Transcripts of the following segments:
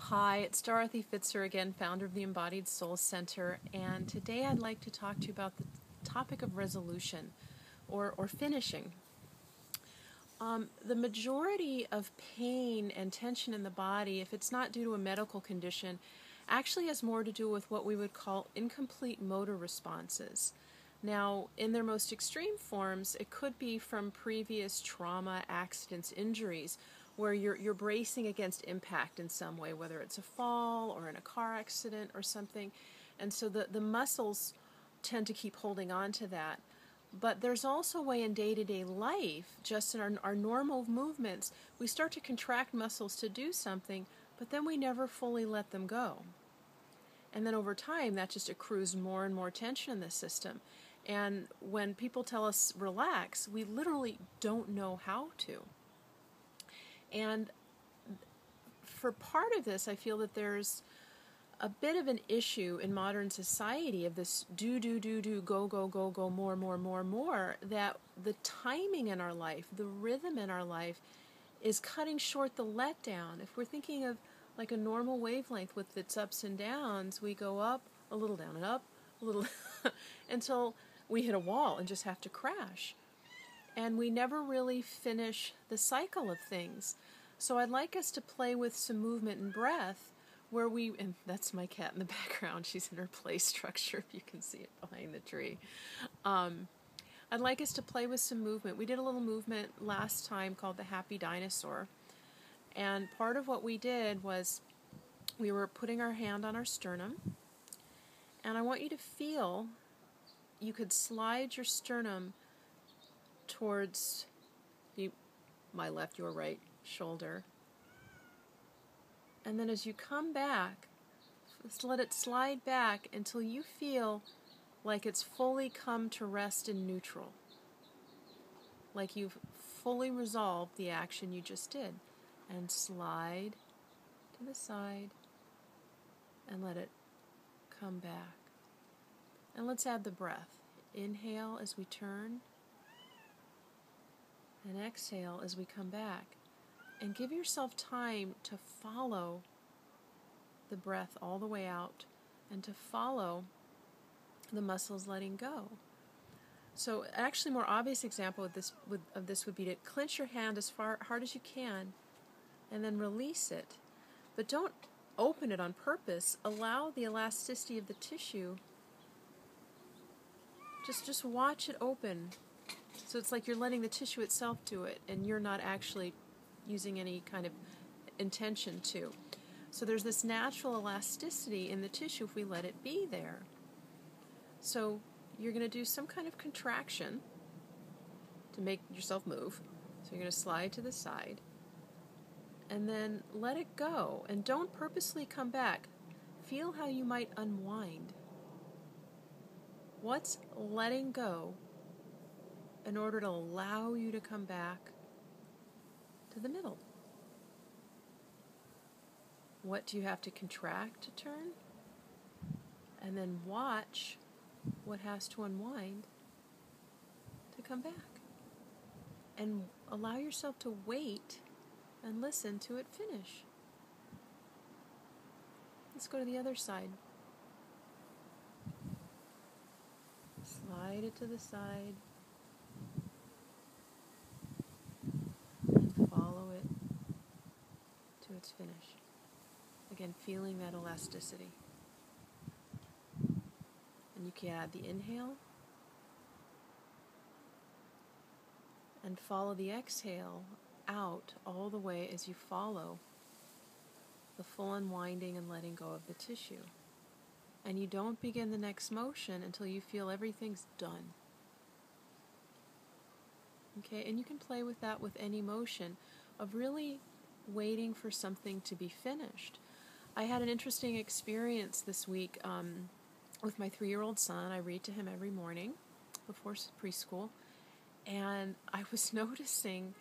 Hi, it's Dorothy Fitzer again, founder of the Embodied Soul Center, and today I'd like to talk to you about the topic of resolution or finishing. The majority of pain and tension in the body, if it's not due to a medical condition, actually has more to do with what we would call incomplete motor responses. Now, in their most extreme forms, it could be from previous trauma, accidents, injuries, where you're bracing against impact in some way, whether it's a fall or in a car accident or something. And so the muscles tend to keep holding on to that. But there's also a way in day-to-day life, just in our normal movements, we start to contract muscles to do something, but then we never fully let them go. And then over time, that just accrues more and more tension in the system. And when people tell us relax, we literally don't know how to. And for part of this, I feel that there's a bit of an issue in modern society of this do, go, more, that the timing in our life, the rhythm in our life is cutting short the letdown. If we're thinking of like a normal wavelength with its ups and downs, we go up, a little down and up, a little until we hit a wall and just have to crash. And we never really finish the cycle of things. So I'd like us to play with some movement and breath where and that's my cat in the background. She's in her play structure, if you can see it behind the tree. I'd like us to play with some movement. We did a little movement last time called the Happy Dinosaur. And part of what we did was we were putting our hand on our sternum. And I want you to feel, you could slide your sternum towards my left, your right shoulder. And then as you come back, just let it slide back until you feel like it's fully come to rest in neutral. Like you've fully resolved the action you just did. And slide to the side and let it come back. And let's add the breath. Inhale as we turn. And exhale as we come back. And give yourself time to follow the breath all the way out and to follow the muscles letting go. So actually a more obvious example of this would be to clench your hand as hard as you can and then release it. But don't open it on purpose. Allow the elasticity of the tissue. Just watch it open. So it's like you're letting the tissue itself do it and you're not actually using any kind of intention to. So there's this natural elasticity in the tissue if we let it be there. So you're going to do some kind of contraction to make yourself move. So you're going to slide to the side and then let it go and don't purposely come back. Feel how you might unwind. What's letting go in order to allow you to come back to the middle? What do you have to contract to turn? And then watch what has to unwind to come back. And allow yourself to wait and listen to it finish. Let's go to the other side. Slide it to the side. And follow it to its finish. Again, feeling that elasticity. And you can add the inhale and follow the exhale out all the way as you follow the full unwinding and letting go of the tissue. And you don't begin the next motion until you feel everything's done. Okay, and you can play with that with any motion of really waiting for something to be finished. I had an interesting experience this week with my 3-year-old son. I read to him every morning before preschool, and I was noticing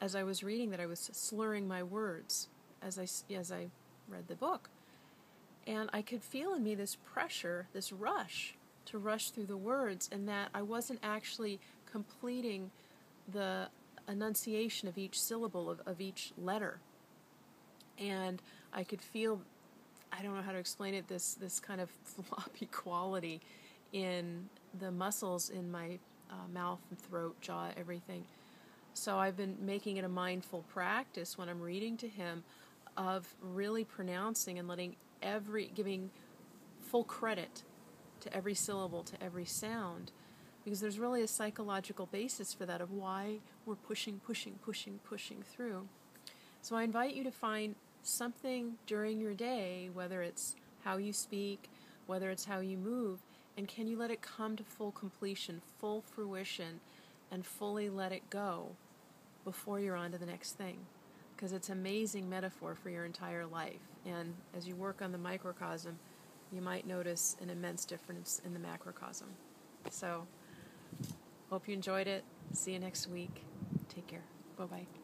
as I was reading that I was slurring my words as I read the book. And I could feel in me this pressure, this rush to rush through the words, and that I wasn't actually completing the enunciation of each syllable of each letter. And I could feel, I don't know how to explain it, this kind of floppy quality in the muscles in my mouth and throat, jaw, everything. So I've been making it a mindful practice when I'm reading to him of really pronouncing and giving full credit to every syllable, to every sound, because there's really a psychological basis for that of why we're pushing through. So I invite you to find something during your day, whether it's how you speak, whether it's how you move, and can you let it come to full completion, full fruition, and fully let it go before you're on to the next thing. Because it's an amazing metaphor for your entire life. And as you work on the microcosm, you might notice an immense difference in the macrocosm. So, hope you enjoyed it. See you next week. Take care. Bye-bye.